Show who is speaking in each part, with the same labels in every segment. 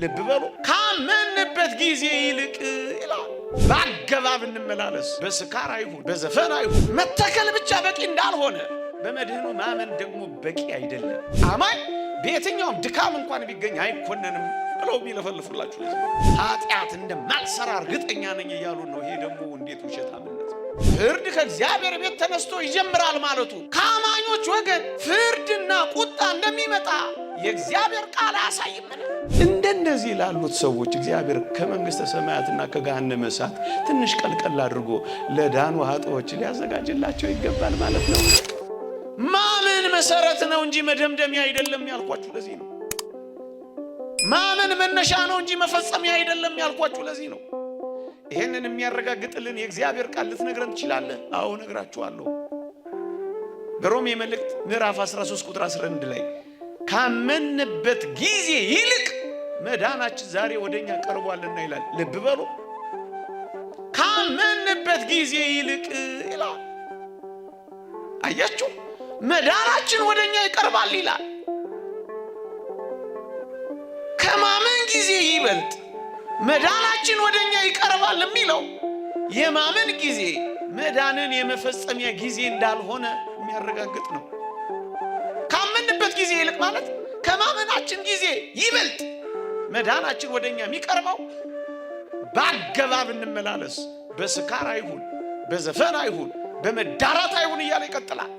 Speaker 1: ልብ በሉ ካመንበት ጊዜ ይልቅ ይላል። በአገባብ እንመላለስ። በስካር አይሁን በዘፈን አይሁን መተከል ብቻ በቂ እንዳልሆነ በመድህኑ ማመን ደግሞ በቂ አይደለም። አማኝ በየትኛውም ድካም እንኳን ቢገኝ አይኮነንም ብለው የሚለፈልፉላችሁ ኃጢአት እንደማልሰራ እርግጠኛ ነኝ እያሉ ነው። ይሄ ደግሞ እንዴት ውሸታምነት! ፍርድ ከእግዚአብሔር ቤት ተነስቶ ይጀምራል ማለቱ ከአማኞች ወገን ፍርድና ቁጣ እንደሚመጣ የእግዚአብሔር ቃል አያሳይምን? እንደነዚህ ላሉት ሰዎች እግዚአብሔር ከመንግስተ ሰማያትና ከገሃነመ እሳት ትንሽ ቀልቀል አድርጎ ለዳኑ ኃጥኦች ሊያዘጋጅላቸው ይገባል ማለት ነው። ማመን መሰረት ነው እንጂ መደምደሚያ አይደለም ያልኳችሁ ለዚህ ነው። ማመን መነሻ ነው እንጂ መፈጸሚያ አይደለም ያልኳችሁ ለዚህ ነው። ይሄንን የሚያረጋግጥልን የእግዚአብሔር ቃል ልትነግረን ትችላለህ? አዎ ነግራችኋለሁ። በሮሜ መልእክት ምዕራፍ 13 ቁጥር 11 ላይ ካመንበት ጊዜ ይልቅ መዳናችን ዛሬ ወደኛ ቀርቧልና ይላል። ልብ በሉ ካመንበት ጊዜ ይልቅ ይላል። አያችሁ፣ መዳናችን ወደኛ ይቀርባል ይላል። ከማመን ጊዜ ይበልጥ መዳናችን ወደኛ ይቀርባል የሚለው የማመን ጊዜ መዳንን የመፈጸሚያ ጊዜ እንዳልሆነ የሚያረጋግጥ ነው። ካመንበት ጊዜ ይልቅ ማለት ከማመናችን ጊዜ ይበልጥ መዳናችን ወደኛ የሚቀርበው በአገባብ እንመላለስ። በስካር አይሁን በዘፈን አይሁን በመዳራት አይሁን እያለ ይቀጥላል።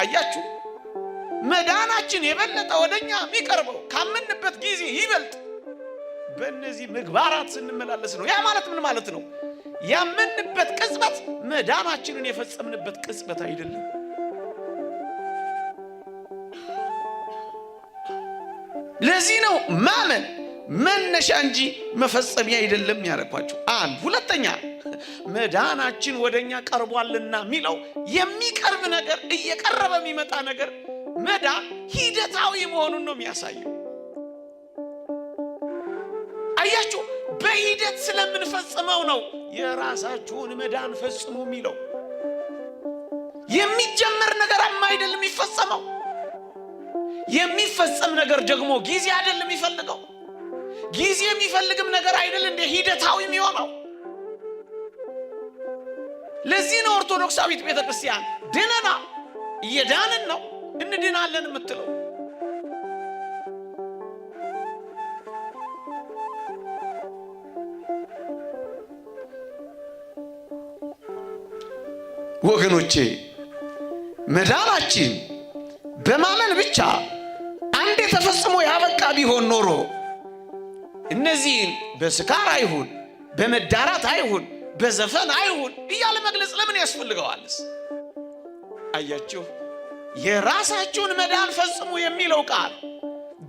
Speaker 1: አያችሁ፣ መዳናችን የበለጠ ወደኛ የሚቀርበው ካመንበት ጊዜ ይበልጥ በእነዚህ ምግባራት ስንመላለስ ነው። ያ ማለት ምን ማለት ነው? ያመንበት ቅጽበት መዳናችንን የፈጸምንበት ቅጽበት አይደለም። ለዚህ ነው ማመን መነሻ እንጂ መፈጸሚያ አይደለም ያልኳችሁ። አንድ ሁለተኛ መዳናችን ወደኛ ቀርቧልና የሚለው የሚቀርብ ነገር እየቀረበ የሚመጣ ነገር መዳን ሂደታዊ መሆኑን ነው የሚያሳየው። አያችሁ፣ በሂደት ስለምንፈጽመው ነው የራሳችሁን መዳን ፈጽሙ የሚለው። የሚጀመር ነገር አይደለም የሚፈጸመው። የሚፈጸም ነገር ደግሞ ጊዜ አይደለም የሚፈልገው። ጊዜ የሚፈልግም ነገር አይደል እንደ ሂደታዊ የሚሆነው። ለዚህ ነው ኦርቶዶክሳዊት ቤተክርስቲያን ድነና እየዳንን ነው እንድናለን የምትለው። ወገኖቼ መዳናችን በማመን ብቻ አንዴ ተፈጽሞ ያበቃ ቢሆን ኖሮ እነዚህን በስካር አይሁን በመዳራት አይሁን በዘፈን አይሁን እያለ መግለጽ ለምን ያስፈልገዋልስ? አያችሁ፣ የራሳችሁን መዳን ፈጽሙ የሚለው ቃል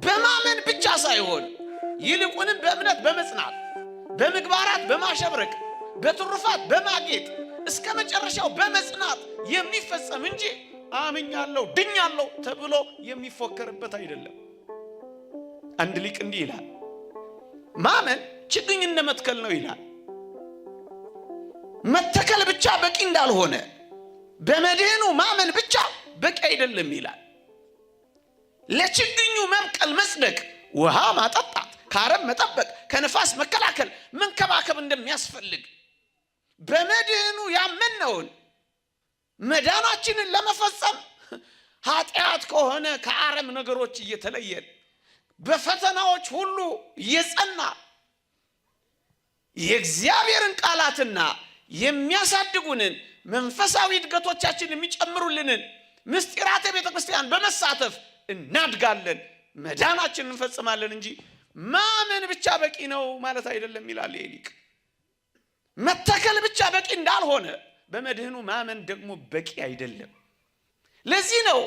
Speaker 1: በማመን ብቻ ሳይሆን ይልቁንም በእምነት በመጽናት በምግባራት በማሸብረቅ በትሩፋት በማጌጥ እስከ መጨረሻው በመጽናት የሚፈጸም እንጂ አምኛለሁ ድኛለሁ ተብሎ የሚፎከርበት አይደለም። አንድ ሊቅ እንዲህ ይላል፣ ማመን ችግኝ እንደመትከል ነው ይላል። መተከል ብቻ በቂ እንዳልሆነ በመድህኑ ማመን ብቻ በቂ አይደለም ይላል። ለችግኙ መብቀል መጽደቅ፣ ውሃ ማጠጣት፣ ከአረም መጠበቅ፣ ከንፋስ መከላከል መንከባከብ እንደሚያስፈልግ በመድህኑ ያመነውን መዳናችንን ለመፈጸም ኃጢአት ከሆነ ከአረም ነገሮች እየተለየን በፈተናዎች ሁሉ እየጸና የእግዚአብሔርን ቃላትና የሚያሳድጉንን መንፈሳዊ እድገቶቻችን የሚጨምሩልንን ምስጢራተ ቤተ ክርስቲያን በመሳተፍ እናድጋለን፣ መዳናችንን እንፈጽማለን እንጂ ማመን ብቻ በቂ ነው ማለት አይደለም ይላል ሊቅ። መተከል ብቻ በቂ እንዳልሆነ በመድህኑ ማመን ደግሞ በቂ አይደለም። ለዚህ ነው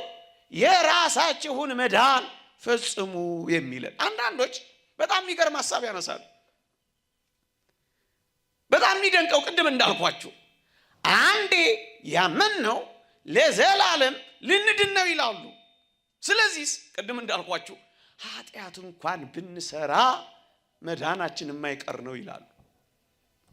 Speaker 1: የራሳችሁን መዳን ፈጽሙ የሚለን። አንዳንዶች በጣም የሚገርም ሐሳብ ያነሳሉ። በጣም የሚደንቀው ቅድም እንዳልኳችሁ አንዴ ያመንነው ለዘላለም ልንድን ነው ይላሉ። ስለዚህ ቅድም እንዳልኳችሁ ኃጢአት እንኳን ብንሰራ መዳናችን የማይቀር ነው ይላሉ።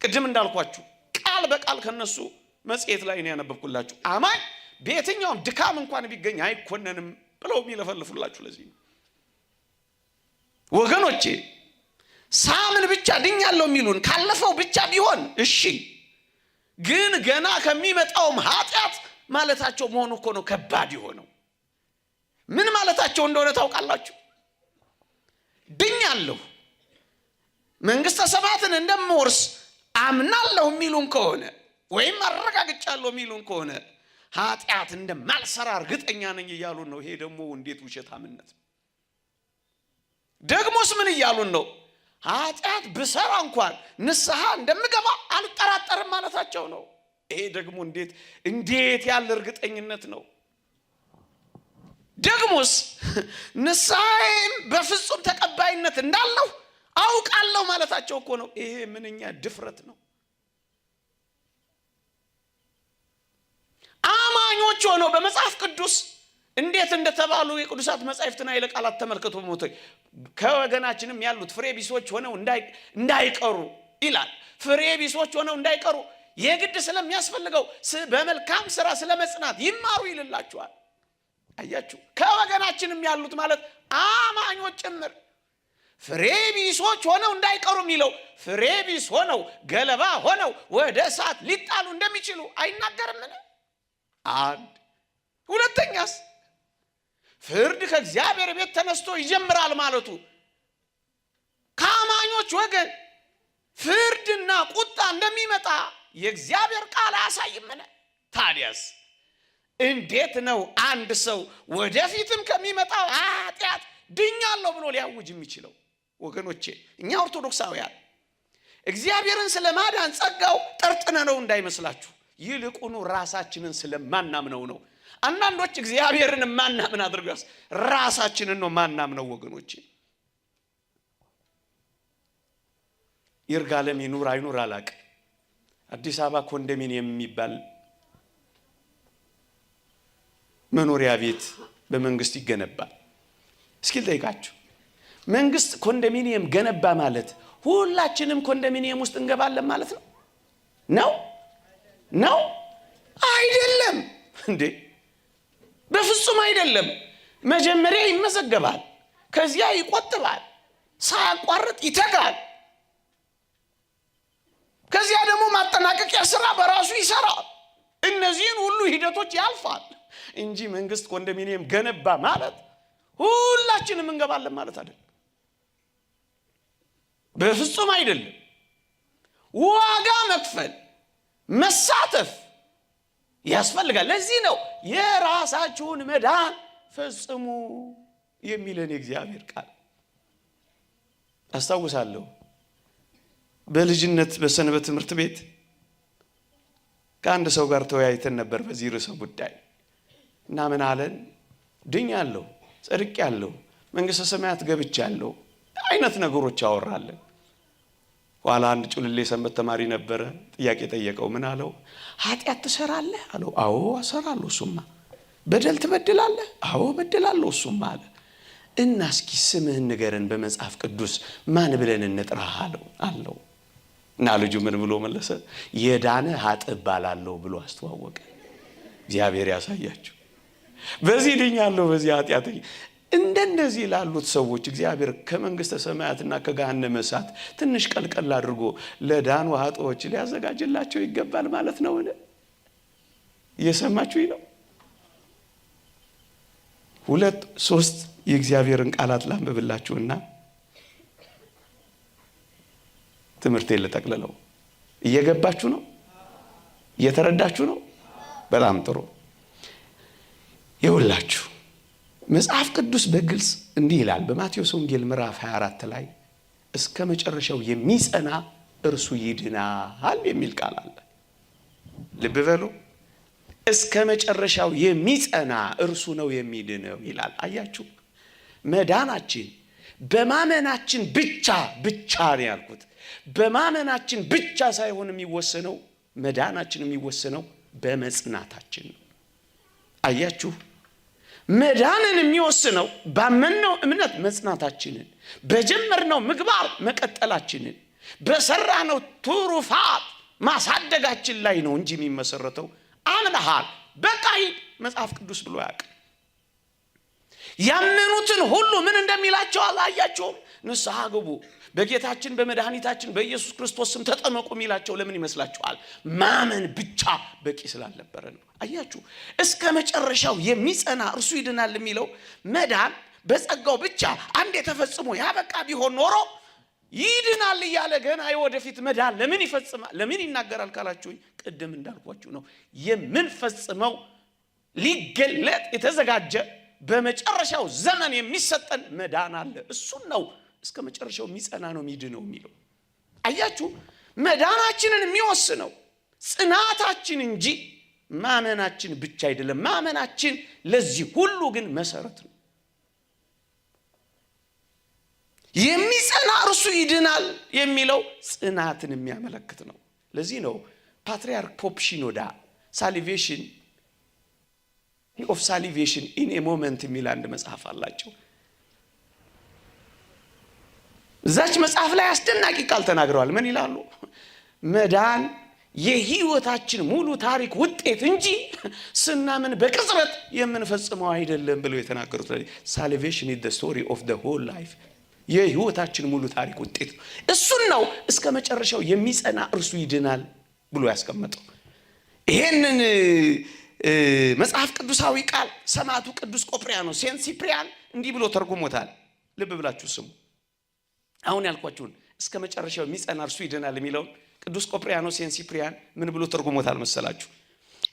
Speaker 1: ቅድም እንዳልኳችሁ ቃል በቃል ከነሱ መጽሔት ላይ ነው ያነበብኩላችሁ። አማኝ በየትኛውም ድካም እንኳን ቢገኝ አይኮነንም ብለው የሚለፈልፉላችሁ ለዚህ ነው። ወገኖቼ ሳምን ብቻ ድኛለሁ የሚሉን ካለፈው ብቻ ቢሆን እሺ፣ ግን ገና ከሚመጣውም ኃጢአት ማለታቸው መሆኑ እኮ ነው ከባድ የሆነው። ምን ማለታቸው እንደሆነ ታውቃላችሁ? ድኛለሁ መንግስተ ሰማያትን እንደምወርስ አምናለሁ የሚሉን ከሆነ ወይም አረጋግጫለሁ የሚሉን ከሆነ ኃጢአት እንደማልሰራ እርግጠኛ ነኝ እያሉን ነው። ይሄ ደግሞ እንዴት ውሸታምነት! ደግሞስ ምን እያሉን ነው? ኃጢአት ብሰራ እንኳን ንስሐ እንደምገባ አልጠራጠርም ማለታቸው ነው። ይሄ ደግሞ እንዴት ያለ እርግጠኝነት ነው! ደግሞስ ንስሐዬም በፍጹም ተቀባይነት እንዳለው አውቃለሁ ማለታቸው እኮ ነው። ይሄ ምንኛ ድፍረት ነው! አማኞች ሆነው በመጽሐፍ ቅዱስ እንዴት እንደተባሉ የቅዱሳት መጻሕፍትና ኃይለ ቃላት ተመልከቱ። በሞቶች ከወገናችንም ያሉት ፍሬ ቢሶች ሆነው እንዳይቀሩ ይላል። ፍሬ ቢሶች ሆነው እንዳይቀሩ የግድ ስለሚያስፈልገው በመልካም ሥራ ስለመጽናት ይማሩ ይልላችኋል። አያችሁ፣ ከወገናችንም ያሉት ማለት አማኞች ጭምር ፍሬ ቢሶች ሆነው እንዳይቀሩ የሚለው ፍሬ ቢስ ሆነው ገለባ ሆነው ወደ እሳት ሊጣሉ እንደሚችሉ አይናገርምን? አንድ ሁለተኛስ ፍርድ ከእግዚአብሔር ቤት ተነስቶ ይጀምራል ማለቱ ከአማኞች ወገን ፍርድና ቁጣ እንደሚመጣ የእግዚአብሔር ቃል አያሳይምን? ታዲያስ እንዴት ነው አንድ ሰው ወደፊትም ከሚመጣው ኃጢአት ድኛለሁ ብሎ ሊያውጅ የሚችለው? ወገኖቼ እኛ ኦርቶዶክሳውያን እግዚአብሔርን ስለማዳን ጸጋው ጠርጥነ ነው እንዳይመስላችሁ፣ ይልቁኑ ራሳችንን ስለማናምነው ነው። አንዳንዶች እግዚአብሔርን ማናምን አድርገው ራሳችንን ነው ማናምነው። ወገኖቼ ይርጋለም ይኑር አይኑር አላቅም፣ አዲስ አበባ ኮንዶሚኒየም የሚባል መኖሪያ ቤት በመንግስት ይገነባል። እስኪ ልጠይቃችሁ፣ መንግስት ኮንዶሚኒየም ገነባ ማለት ሁላችንም ኮንዶሚኒየም ውስጥ እንገባለን ማለት ነው? ነው አይደለም እንዴ? በፍጹም አይደለም። መጀመሪያ ይመዘገባል፣ ከዚያ ይቆጥባል፣ ሳያቋርጥ ይተጋል፣ ከዚያ ደግሞ ማጠናቀቂያ ስራ በራሱ ይሰራል። እነዚህን ሁሉ ሂደቶች ያልፋል እንጂ መንግስት ኮንዶሚኒየም ገነባ ማለት ሁላችንም እንገባለን ማለት አይደለም። በፍጹም አይደለም። ዋጋ መክፈል መሳተፍ ያስፈልጋል። ለዚህ ነው የራሳችሁን መዳን ፈጽሙ የሚለን የእግዚአብሔር ቃል። አስታውሳለሁ በልጅነት በሰንበት ትምህርት ቤት ከአንድ ሰው ጋር ተወያይተን ነበር በዚህ ርዕሰ ጉዳይ እና ምን አለን? ድኛለሁ፣ ጸድቄያለሁ፣ መንግስተ ሰማያት ገብቻለሁ አይነት ነገሮች አወራለን። ኋላ አንድ ጩልሌ ሰንበት ተማሪ ነበረ፣ ጥያቄ ጠየቀው። ምን አለው? ኃጢአት ትሰራለህ አለው። አዎ እሰራለሁ። እሱማ በደል ትበድላለህ? አዎ በድላለሁ። እሱማ አለ። እና እስኪ ስምህን ንገረን በመጽሐፍ ቅዱስ ማን ብለን እንጥራህ አለው። እና ልጁ ምን ብሎ መለሰ? የዳነ ኃጥእ እባላለሁ ብሎ አስተዋወቀ። እግዚአብሔር ያሳያችሁ። በዚህ ድኛለሁ፣ በዚህ ኃጢአተኛ እንደነዚህ ላሉት ሰዎች እግዚአብሔር ከመንግስተ ሰማያትና ከገሃነመ እሳት ትንሽ ቀልቀል አድርጎ ለዳኑ ኃጥኦች ሊያዘጋጅላቸው ይገባል ማለት ነው። እየሰማችሁኝ ነው? 2-3 የእግዚአብሔርን ቃላት ላንብብላችሁና ትምህርቴን ልጠቅልለው። እየገባችሁ ነው? እየተረዳችሁ ነው? በጣም ጥሩ። ይኸውላችሁ መጽሐፍ ቅዱስ በግልጽ እንዲህ ይላል። በማቴዎስ ወንጌል ምዕራፍ 24 ላይ እስከ መጨረሻው የሚጸና እርሱ ይድናል የሚል ቃል አለ። ልብ በሉ። እስከ መጨረሻው የሚጸና እርሱ ነው የሚድነው ይላል። አያችሁ፣ መዳናችን በማመናችን ብቻ ነው ያልኩት። በማመናችን ብቻ ሳይሆን የሚወሰነው መዳናችን የሚወሰነው በመጽናታችን ነው። አያችሁ፣ መዳንን የሚወስነው ባመንነው እምነት መጽናታችንን፣ በጀመርነው ምግባር መቀጠላችንን፣ በሰራነው ትሩፋት ማሳደጋችን ላይ ነው እንጂ የሚመሰረተው አምነሃል በቃ ሂድ መጽሐፍ ቅዱስ ብሎ ያውቅ። ያመኑትን ሁሉ ምን እንደሚላቸው አላያቸውም? ንስሐ ግቡ፣ በጌታችን በመድኃኒታችን በኢየሱስ ክርስቶስ ስም ተጠመቁ የሚላቸው ለምን ይመስላችኋል? ማመን ብቻ በቂ ስላልነበረ ነው። አያችሁ፣ እስከ መጨረሻው የሚጸና እርሱ ይድናል የሚለው መዳን በጸጋው ብቻ አንዴ ተፈጽሞ ያበቃ ቢሆን ኖሮ ይድናል እያለ ገና የወደፊት መዳን ለምን ይፈጽማል? ለምን ይናገራል ካላችሁኝ፣ ቅድም እንዳልኳችሁ ነው። የምንፈጽመው ሊገለጥ የተዘጋጀ በመጨረሻው ዘመን የሚሰጠን መዳን አለ። እሱን ነው እስከ መጨረሻው የሚጸና ነው የሚድነው የሚለው። አያችሁ፣ መዳናችንን የሚወስነው ጽናታችን እንጂ ማመናችን ብቻ አይደለም። ማመናችን ለዚህ ሁሉ ግን መሰረት ነው። የሚጸና እርሱ ይድናል የሚለው ጽናትን የሚያመለክት ነው። ለዚህ ነው ፓትርያርክ ፖፕ ሽኖዳ ሳሊቬሽን ኦፍ ሳሊቬሽን ኢን ኤ ሞመንት የሚል አንድ መጽሐፍ አላቸው። እዛች መጽሐፍ ላይ አስደናቂ ቃል ተናግረዋል። ምን ይላሉ? መዳን የህይወታችን ሙሉ ታሪክ ውጤት እንጂ ስናምን በቅጽበት የምንፈጽመው አይደለም ብለው የተናገሩት። ሳሊቬሽን ኢዝ ዘ ስቶሪ ኦፍ ዘ ሆል ላይፍ፣ የህይወታችን ሙሉ ታሪክ ውጤት ነው። እሱን ነው እስከ መጨረሻው የሚጸና እርሱ ይድናል ብሎ ያስቀመጠው። ይሄንን መጽሐፍ ቅዱሳዊ ቃል ሰማዕቱ ቅዱስ ቆጵርያኖስ ሴንት ሲፕሪያን እንዲህ ብሎ ተርጉሞታል። ልብ ብላችሁ ስሙ። አሁን ያልኳችሁን እስከ መጨረሻው የሚጸና እርሱ ይድናል የሚለውን ቅዱስ ቆጵርያኖስ ሴንት ሲፕሪያን ምን ብሎ ተርጉሞታል መሰላችሁ?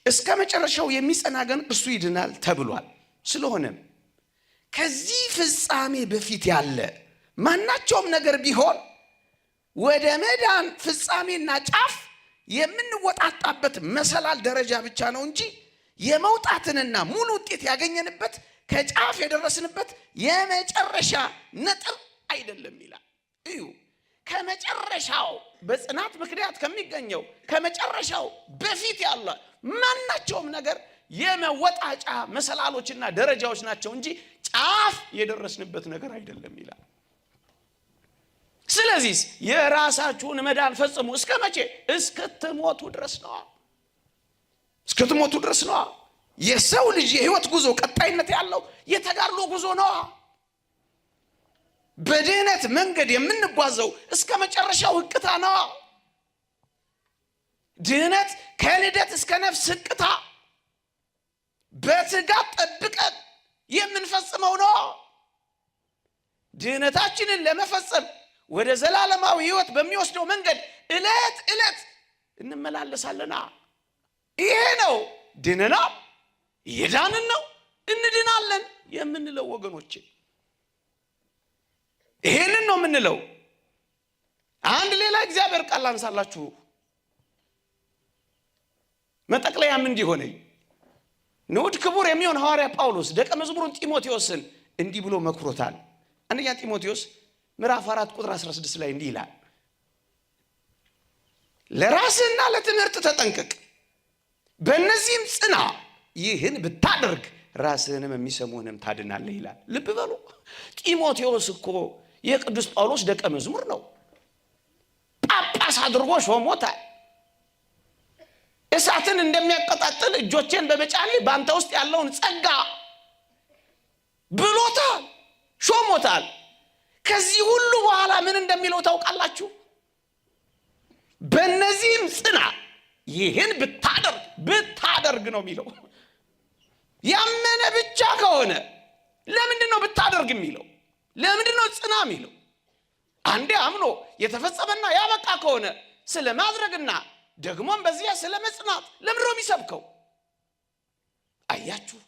Speaker 1: እስከ መጨረሻው የሚጸና ግን እርሱ ይድናል ተብሏል። ስለሆነም ከዚህ ፍጻሜ በፊት ያለ ማናቸውም ነገር ቢሆን ወደ መዳን ፍጻሜና ጫፍ የምንወጣጣበት መሰላል ደረጃ ብቻ ነው እንጂ የመውጣትንና ሙሉ ውጤት ያገኘንበት ከጫፍ የደረስንበት የመጨረሻ ነጥብ አይደለም ይላል። እዩ፣ ከመጨረሻው በጽናት ምክንያት ከሚገኘው ከመጨረሻው በፊት ያለ ማናቸውም ነገር የመወጣጫ መሰላሎችና ደረጃዎች ናቸው እንጂ ጫፍ የደረስንበት ነገር አይደለም ይላል። ስለዚህ የራሳችሁን መዳን ፈጽሙ። እስከ መቼ? እስክትሞቱ ድረስ ነው። እስክትሞቱ ድረስ ነው። የሰው ልጅ የህይወት ጉዞ ቀጣይነት ያለው የተጋድሎ ጉዞ ነው። በድህነት መንገድ የምንጓዘው እስከ መጨረሻው ህቅታ ነው። ድህነት ከልደት እስከ ነፍስ ህቅታ በትጋት ጠብቀን የምንፈጽመው ነው። ድህነታችንን ለመፈጸም ወደ ዘላለማዊ ህይወት በሚወስደው መንገድ እለት እለት እንመላለሳለና ይሄ ነው ድነና የዳንን ነው እንድናለን የምንለው ወገኖቼ። ይሄንን ነው የምንለው። አንድ ሌላ እግዚአብሔር ቃል አንሳላችሁ መጠቅለያም እንዲሆነኝ ንዑድ ክቡር የሚሆን ሐዋርያ ጳውሎስ ደቀ መዝሙሩን ጢሞቴዎስን እንዲህ ብሎ መክሮታል። አንደኛ ጢሞቴዎስ ምዕራፍ 4 ቁጥር 16 ላይ እንዲህ ይላል፣ ለራስህና ለትምህርት ተጠንቀቅ፣ በእነዚህም ጽና፣ ይህን ብታደርግ ራስህንም የሚሰሙህንም ታድናለህ ይላል። ልብ በሉ፣ ጢሞቴዎስ እኮ የቅዱስ ጳውሎስ ደቀ መዝሙር ነው። ጳጳስ አድርጎ ሾሞታል። እሳትን እንደሚያቀጣጥል እጆቼን በመጫኔ በአንተ ውስጥ ያለውን ጸጋ ብሎታል፣ ሾሞታል። ከዚህ ሁሉ በኋላ ምን እንደሚለው ታውቃላችሁ? በእነዚህም ጽና፣ ይህን ብታደርግ ነው የሚለው። ያመነ ብቻ ከሆነ ለምንድን ነው ብታደርግ የሚለው? ለምንድን ነው ጽና የሚለው? አንዴ አምኖ የተፈጸመና ያበቃ ከሆነ ስለ ማድረግና ደግሞም በዚያ ስለ መጽናት ለምንድን ነው የሚሰብከው? አያችሁ፣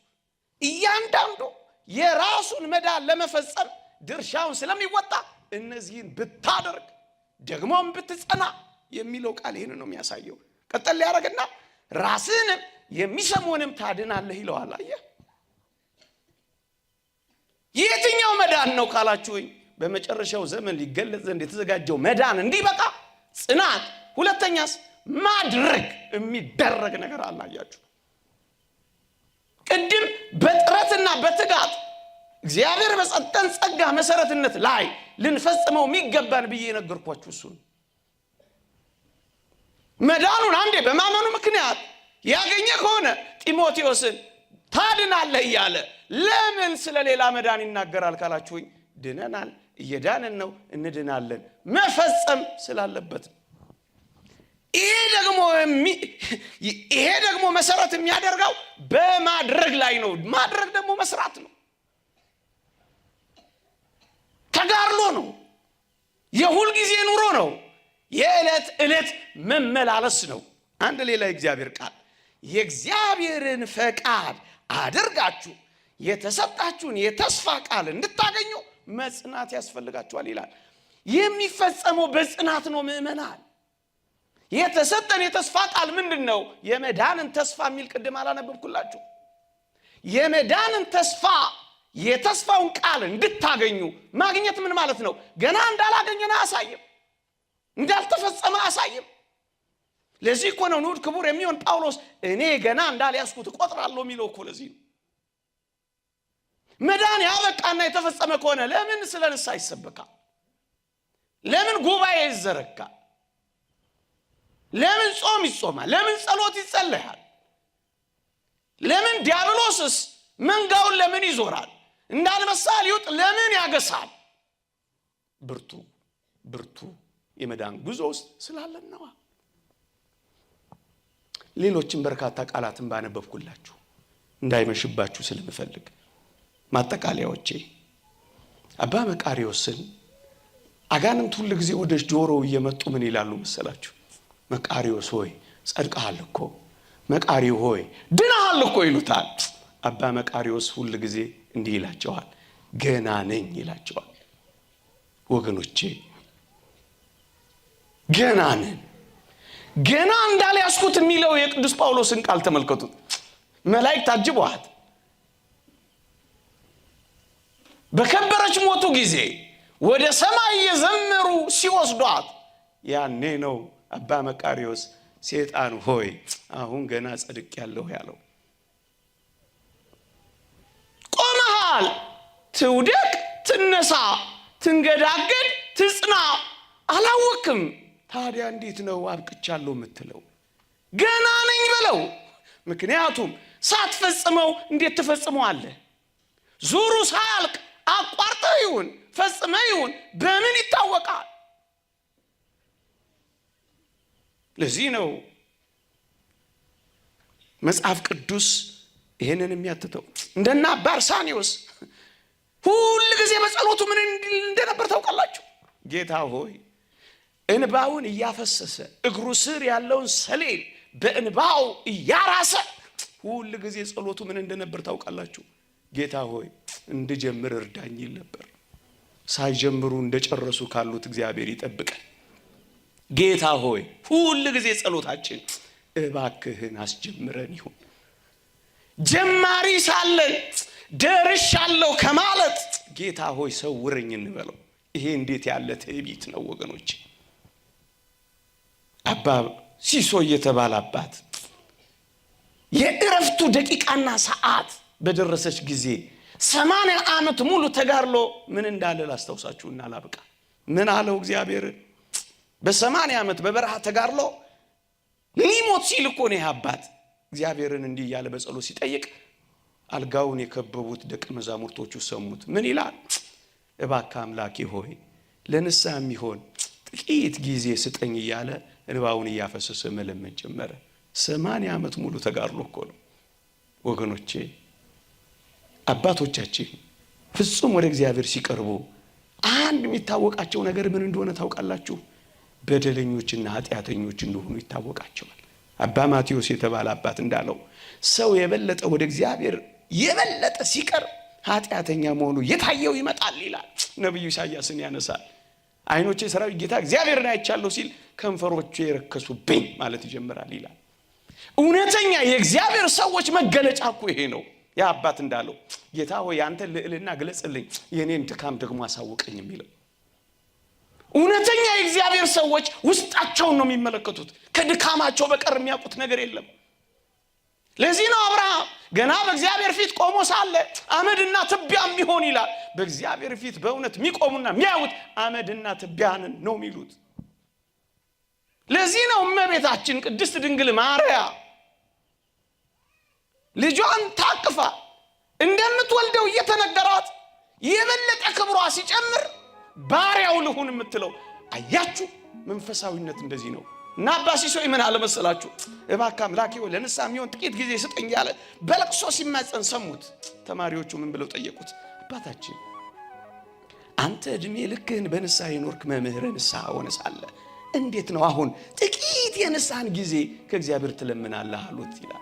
Speaker 1: እያንዳንዱ የራሱን መዳን ለመፈጸም ድርሻውን ስለሚወጣ እነዚህን ብታደርግ ደግሞም ብትጸና የሚለው ቃል ይህን ነው የሚያሳየው። ቀጠል ያደርግና ራስህንም የሚሰሙንም ታድናለህ ይለዋል። አየህ፣ የትኛው መዳን ነው ካላችሁኝ፣ በመጨረሻው ዘመን ሊገለጽ ዘንድ የተዘጋጀው መዳን እንዲበቃ ጽናት፣ ሁለተኛስ ማድረግ የሚደረግ ነገር አላያችሁ። ቅድም በጥረትና በትጋት እግዚአብሔር በሰጠን ጸጋ መሰረትነት ላይ ልንፈጽመው የሚገባን ብዬ ነገርኳችሁ። እሱ መዳኑን አንዴ በማመኑ ምክንያት ያገኘ ከሆነ ጢሞቴዎስን ታድናለህ እያለ ለምን ስለሌላ መዳን ይናገራል ካላችሁኝ፣ ድነናል፣ እየዳንን ነው፣ እንድናለን። መፈጸም ስላለበት ይሄ ደግሞ መሰረት የሚያደርገው በማድረግ ላይ ነው። ማድረግ ደግሞ መስራት ነው፣ ተጋድሎ ነው፣ የሁል ጊዜ ኑሮ ነው፣ የዕለት ዕለት መመላለስ ነው። አንድ ሌላ የእግዚአብሔር ቃል የእግዚአብሔርን ፈቃድ አድርጋችሁ የተሰጣችሁን የተስፋ ቃል እንድታገኙ መጽናት ያስፈልጋችኋል ይላል። የሚፈጸመው በጽናት ነው ምእመናን። የተሰጠን የተስፋ ቃል ምንድነው? የመዳንን ተስፋ የሚል ቅድም አላነበብኩላችሁ? የመዳንን ተስፋ የተስፋውን ቃል እንድታገኙ ማግኘት ምን ማለት ነው? ገና እንዳላገኘን አያሳይም፣ እንዳልተፈጸመ አያሳይም። ለዚህ እኮ ነው ንዑድ ክቡር የሚሆን ጳውሎስ እኔ ገና እንዳልያዝኩት እቆጥራለሁ የሚለው እኮ ለዚህ ነው። መዳን ያበቃና የተፈጸመ ከሆነ ለምን ስለ ንስሐ ይሰበካል? ለምን ጉባኤ ይዘረጋል? ለምን ጾም ይጾማል? ለምን ጸሎት ይጸለያል? ለምን ዲያብሎስስ መንጋውን ለምን ይዞራል? እንዳልመሳ ሊውጥ ለምን ያገሳል? ብርቱ የመዳን ጉዞ ውስጥ ስላለን ነው። ሌሎችን በርካታ ቃላትን ባነበብኩላችሁ እንዳይመሽባችሁ ስለምፈልግ ማጠቃለያዎቼ አባ መቃርዮስን አጋንንት ሁሉ ጊዜ ወደ ጆሮው እየመጡ ምን ይላሉ መሰላችሁ? መቃርዮስ ሆይ ጸድቀሃል እኮ፣ መቃሪ ሆይ ድነሃል እኮ ይሉታል። አባ መቃርዮስ ሁሉ ጊዜ እንዲህ ይላቸዋል፣ ገና ነኝ ይላቸዋል። ወገኖቼ ገና ነን። ገና እንዳልያዝኩት የሚለው የቅዱስ ጳውሎስን ቃል ተመልከቱት። መላእክት ታጅበዋት በከበረች ሞቱ ጊዜ ወደ ሰማይ የዘመሩ ሲወስዷት ያኔ ነው አባ መቃርዮስ ሰይጣን ሆይ አሁን ገና ጸድቅ ያለው ያለው። ቆመሃል፣ ትውደቅ፣ ትነሳ፣ ትንገዳገድ፣ ትጽና አላወቅም። ታዲያ እንዴት ነው አብቅቻለሁ የምትለው? ገና ነኝ በለው። ምክንያቱም ሳትፈጽመው እንዴት ትፈጽመዋለህ? ዙሩ ሳያልቅ አቋርጠው ይሁን ፈጽመው ይሁን በምን ይታወቃል? ለዚህ ነው መጽሐፍ ቅዱስ ይሄንን የሚያትተው። እንደና አባ አርሳኒዮስ ሁሉ ጊዜ በጸሎቱ ምን እንደነበር ታውቃላችሁ? ጌታ ሆይ እንባውን እያፈሰሰ እግሩ ስር ያለውን ሰሌን በእንባው እያራሰ ሁሉ ጊዜ ጸሎቱ ምን እንደነበር ታውቃላችሁ? ጌታ ሆይ እንድጀምር እርዳኝ ይል ነበር። ሳይጀምሩ እንደጨረሱ ካሉት እግዚአብሔር ይጠብቀን። ጌታ ሆይ ሁሉ ጊዜ ጸሎታችን እባክህን አስጀምረን ይሁን። ጀማሪ ሳለን ደርሻለሁ ከማለት ጌታ ሆይ ሰውረኝ እንበለው። ይሄ እንዴት ያለ ትዕቢት ነው ወገኖች! አባ ሲሶ የተባለ አባት የእረፍቱ ደቂቃና ሰዓት በደረሰች ጊዜ 80 ዓመት ሙሉ ተጋርሎ ምን እንዳለ ላስታውሳችሁና ላብቃ። ምን አለው እግዚአብሔር? በ80 ዓመት በበረሃ ተጋርሎ ሊሞት ሲል እኮ ነው አባት እግዚአብሔርን እንዲህ ያለ በጸሎት ሲጠይቅ አልጋውን የከበቡት ደቀ መዛሙርቶቹ ሰሙት። ምን ይላል? እባክህ አምላኬ ሆይ ለንስሐ የሚሆን ጥቂት ጊዜ ስጠኝ እያለ እንባውን እያፈሰሰ መለመን ጀመረ። 80 ዓመት ሙሉ ተጋርሎ እኮ ነው ወገኖቼ። አባቶቻችን ፍጹም ወደ እግዚአብሔር ሲቀርቡ አንድ የሚታወቃቸው ነገር ምን እንደሆነ ታውቃላችሁ? በደለኞችና ኃጢአተኞች እንደሆኑ ይታወቃቸዋል። አባ ማቴዎስ የተባለ አባት እንዳለው ሰው የበለጠ ወደ እግዚአብሔር የበለጠ ሲቀርብ ኃጢአተኛ መሆኑ የታየው ይመጣል ይላል። ነብዩ ኢሳይያስን ያነሳል። አይኖቼ ሰራዊት ጌታ እግዚአብሔርን አይቻለሁ ሲል ከንፈሮቹ የረከሱብኝ ማለት ይጀምራል ይላል። እውነተኛ የእግዚአብሔር ሰዎች መገለጫ እኮ ይሄ ነው። ያ አባት እንዳለው ጌታ ሆይ አንተ ልዕልና ግለጽልኝ፣ የኔን ድካም ደግሞ አሳውቀኝ የሚለው እውነተኛ የእግዚአብሔር ሰዎች ውስጣቸውን ነው የሚመለከቱት። ከድካማቸው በቀር የሚያውቁት ነገር የለም። ለዚህ ነው አብርሃም ገና በእግዚአብሔር ፊት ቆሞ ሳለ አመድና ትቢያ የሚሆን ይላል። በእግዚአብሔር ፊት በእውነት የሚቆሙና የሚያዩት አመድና ትቢያን ነው የሚሉት። ለዚህ ነው እመቤታችን ቅድስት ድንግል ማርያም ልጇን ታቅፋ እንደምትወልደው እየተነገራት የበለጠ ክብሯ ሲጨምር ባሪያው ልሁን የምትለው አያችሁ። መንፈሳዊነት እንደዚህ ነው። እና አባ ሲሶይ ምን አለ መሰላችሁ? እባክህ አምላኬ ሆይ ለንስሐ የሚሆን ጥቂት ጊዜ ስጠኝ ያለ በለቅሶ ሲማጸን ሰሙት። ተማሪዎቹ ምን ብለው ጠየቁት? አባታችን አንተ እድሜ ልክህን በንስሐ የኖርክ መምህር ንስሐ ሆነ ሳለ እንዴት ነው አሁን ጥቂት የንስሐን ጊዜ ከእግዚአብሔር ትለምናለህ አሉት ይላል።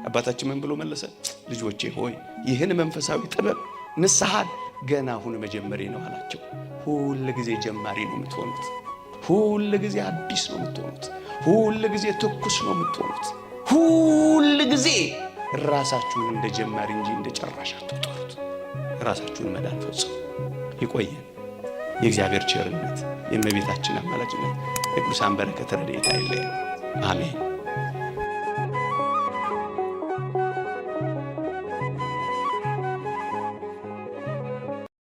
Speaker 1: አባታችን ምን ብሎ መለሰ? ልጆቼ ሆይ ይህን መንፈሳዊ ጥበብ ንስሐን ገና አሁን መጀመሪ ነው አላቸው። ሁል ጊዜ ጀማሪ ነው የምትሆኑት። ሁል ጊዜ አዲስ ነው የምትሆኑት። ሁል ጊዜ ትኩስ ነው የምትሆኑት። ሁል ጊዜ ራሳችሁን እንደ ጀማሪ እንጂ እንደ ጨራሽ አትቁጠሩት። ራሳችሁን መዳን ፈጽሙ። ይቆየን። የእግዚአብሔር ቸርነት፣ የእመቤታችን አማላጅነት፣ የቅዱሳን በረከት ረድኤት አይለየን። አሜን።